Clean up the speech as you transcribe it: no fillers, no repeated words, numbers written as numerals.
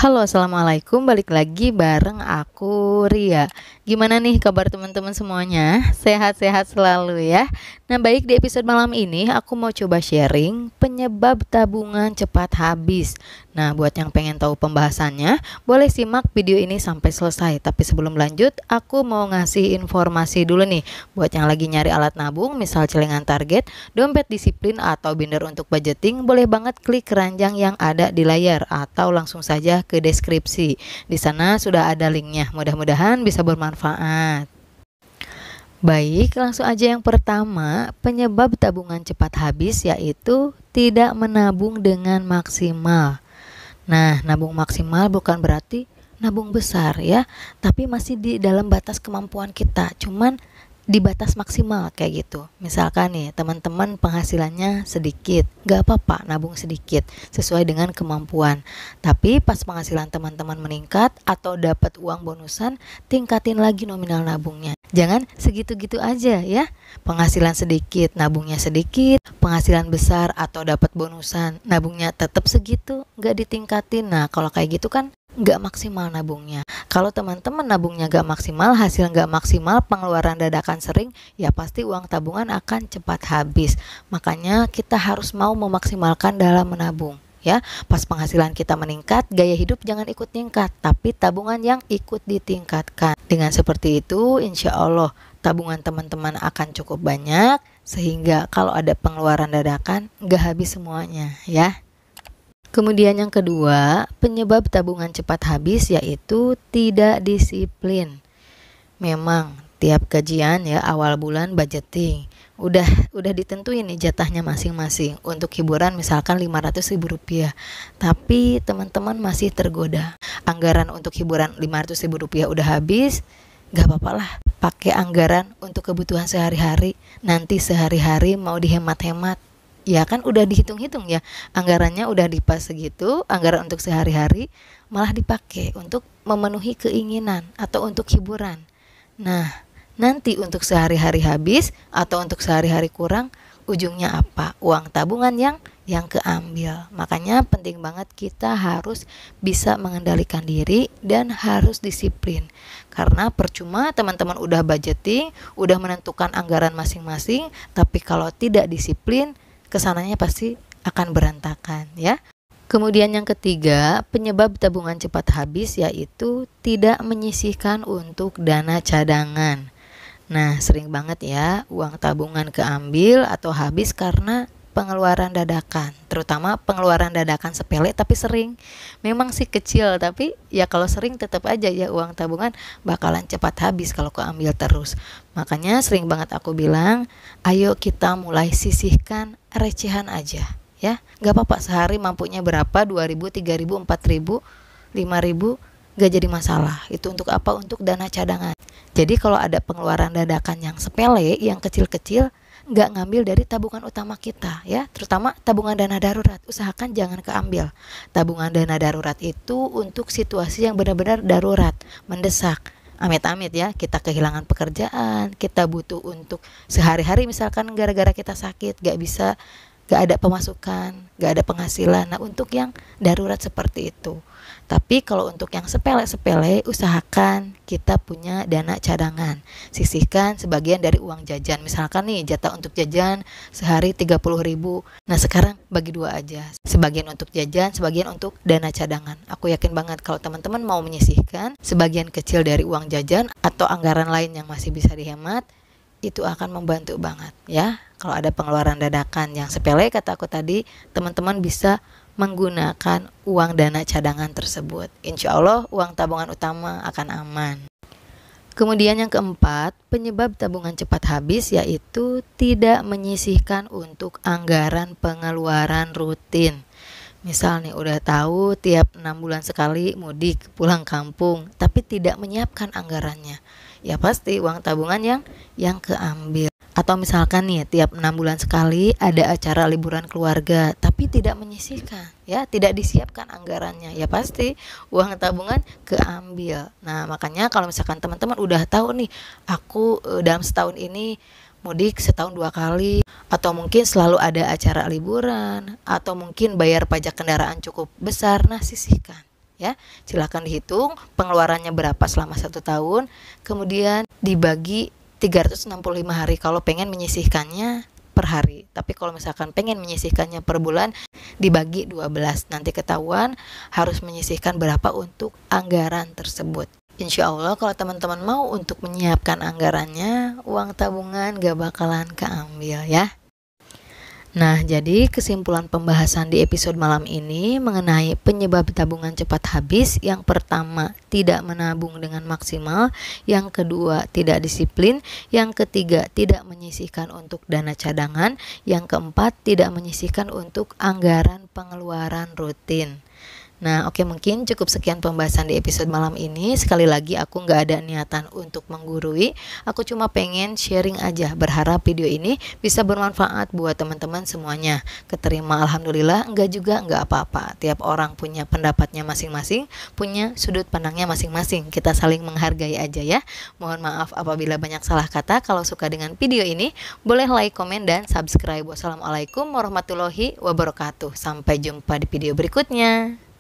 Halo, assalamualaikum. Balik lagi bareng aku Ria. Gimana nih kabar teman-teman semuanya? Sehat-sehat selalu ya. Nah, baik, di episode malam ini aku mau coba sharing penyebab tabungan cepat habis. Nah, buat yang pengen tahu pembahasannya, boleh simak video ini sampai selesai. Tapi sebelum lanjut, aku mau ngasih informasi dulu nih. Buat yang lagi nyari alat nabung, misal celengan target, dompet disiplin atau binder untuk budgeting, boleh banget klik keranjang yang ada di layar atau langsung saja ke deskripsi. Di sana sudah ada linknya. Mudah-mudahan bisa bermanfaat. Baik, langsung aja yang pertama, penyebab tabungan cepat habis yaitu tidak menabung dengan maksimal. Nah, nabung maksimal bukan berarti nabung besar ya, tapi masih di dalam batas kemampuan kita. Cuman di batas maksimal kayak gitu. Misalkan nih teman-teman penghasilannya sedikit, gak apa-apa nabung sedikit sesuai dengan kemampuan. Tapi pas penghasilan teman-teman meningkat atau dapat uang bonusan, tingkatin lagi nominal nabungnya. Jangan segitu-gitu aja ya. Penghasilan sedikit, nabungnya sedikit. Penghasilan besar atau dapat bonusan, nabungnya tetap segitu, gak ditingkatin. Nah, kalau kayak gitu kan gak maksimal nabungnya. Kalau teman-teman nabungnya gak maksimal, hasil gak maksimal, pengeluaran dadakan sering, ya pasti uang tabungan akan cepat habis. Makanya kita harus mau memaksimalkan dalam menabung ya. Pas penghasilan kita meningkat, gaya hidup jangan ikut tingkat, tapi tabungan yang ikut ditingkatkan. Dengan seperti itu, insya Allah tabungan teman-teman akan cukup banyak, sehingga kalau ada pengeluaran dadakan gak habis semuanya ya. Kemudian yang kedua, penyebab tabungan cepat habis yaitu tidak disiplin. Memang tiap gajian ya awal bulan budgeting udah ditentuin nih jatahnya masing-masing. Untuk hiburan misalkan Rp500.000, tapi teman-teman masih tergoda. Anggaran untuk hiburan Rp500.000 udah habis, gak apa-apa lah, pakai anggaran untuk kebutuhan sehari-hari. Nanti sehari-hari mau dihemat-hemat, ya kan udah dihitung-hitung ya, anggarannya udah dipas segitu, anggaran untuk sehari-hari malah dipakai untuk memenuhi keinginan atau untuk hiburan. Nah, nanti untuk sehari-hari habis atau untuk sehari-hari kurang, ujungnya apa? Uang tabungan yang keambil. Makanya penting banget kita harus bisa mengendalikan diri dan harus disiplin. Karena percuma teman-teman udah budgeting, udah menentukan anggaran masing-masing, tapi kalau tidak disiplin, kesananya pasti akan berantakan ya. Kemudian yang ketiga, penyebab tabungan cepat habis yaitu tidak menyisihkan untuk dana cadangan. Nah, sering banget ya uang tabungan keambil atau habis karena pengeluaran dadakan, terutama pengeluaran dadakan sepele tapi sering. Memang sih kecil, tapi ya kalau sering tetap aja ya uang tabungan bakalan cepat habis kalau keambil terus. Makanya sering banget aku bilang, ayo kita mulai sisihkan recehan aja ya. Gak apa-apa sehari mampunya berapa, 2.000, 3.000, 4.000, 5.000, gak jadi masalah. Itu untuk apa? Untuk dana cadangan. Jadi kalau ada pengeluaran dadakan yang sepele, yang kecil-kecil, nggak ngambil dari tabungan utama kita ya, terutama tabungan dana darurat. Usahakan jangan keambil. Tabungan dana darurat itu untuk situasi yang benar-benar darurat, mendesak. Amit-amit ya, kita kehilangan pekerjaan, kita butuh untuk sehari-hari misalkan gara-gara kita sakit, gak ada pemasukan, gak ada penghasilan. Nah, untuk yang darurat seperti itu. Tapi kalau untuk yang sepele-sepele, usahakan kita punya dana cadangan. Sisihkan sebagian dari uang jajan. Misalkan nih jatah untuk jajan sehari 30.000. Nah, sekarang bagi dua aja. Sebagian untuk jajan, sebagian untuk dana cadangan. Aku yakin banget kalau teman-teman mau menyisihkan sebagian kecil dari uang jajan atau anggaran lain yang masih bisa dihemat, itu akan membantu banget ya. Kalau ada pengeluaran dadakan yang sepele kata aku tadi, teman-teman bisa menggunakan uang dana cadangan tersebut. Insya Allah uang tabungan utama akan aman. Kemudian yang keempat, penyebab tabungan cepat habis yaitu tidak menyisihkan untuk anggaran pengeluaran rutin. Misal nih udah tahu tiap 6 bulan sekali mudik pulang kampung, tapi tidak menyiapkan anggarannya, ya pasti uang tabungan yang keambil. Atau misalkan nih tiap 6 bulan sekali ada acara liburan keluarga, tapi tidak menyisihkan ya, tidak disiapkan anggarannya, ya pasti uang tabungan keambil. Nah, makanya kalau misalkan teman-teman udah tahu nih, aku dalam setahun ini mudik setahun 2 kali, atau mungkin selalu ada acara liburan, atau mungkin bayar pajak kendaraan cukup besar, nah sisihkan ya. Silahkan dihitung pengeluarannya berapa selama 1 tahun, kemudian dibagi 365 hari kalau pengen menyisihkannya per hari. Tapi kalau misalkan pengen menyisihkannya per bulan, dibagi 12. Nanti ketahuan harus menyisihkan berapa untuk anggaran tersebut. Insya Allah kalau teman-teman mau untuk menyiapkan anggarannya, uang tabungan gak bakalan keambil ya. Nah, jadi kesimpulan pembahasan di episode malam ini mengenai penyebab tabungan cepat habis. Yang pertama, tidak menabung dengan maksimal. Yang kedua, tidak disiplin. Yang ketiga, tidak menyisihkan untuk dana cadangan. Yang keempat, tidak menyisihkan untuk anggaran pengeluaran rutin. Nah, oke, mungkin cukup sekian pembahasan di episode malam ini. Sekali lagi aku nggak ada niatan untuk menggurui. Aku cuma pengen sharing aja. Berharap video ini bisa bermanfaat buat teman-teman semuanya. Keterima alhamdulillah, enggak juga enggak apa-apa. Tiap orang punya pendapatnya masing-masing, punya sudut pandangnya masing-masing. Kita saling menghargai aja ya. Mohon maaf apabila banyak salah kata. Kalau suka dengan video ini, boleh like, komen, dan subscribe. Wassalamualaikum warahmatullahi wabarakatuh. Sampai jumpa di video berikutnya.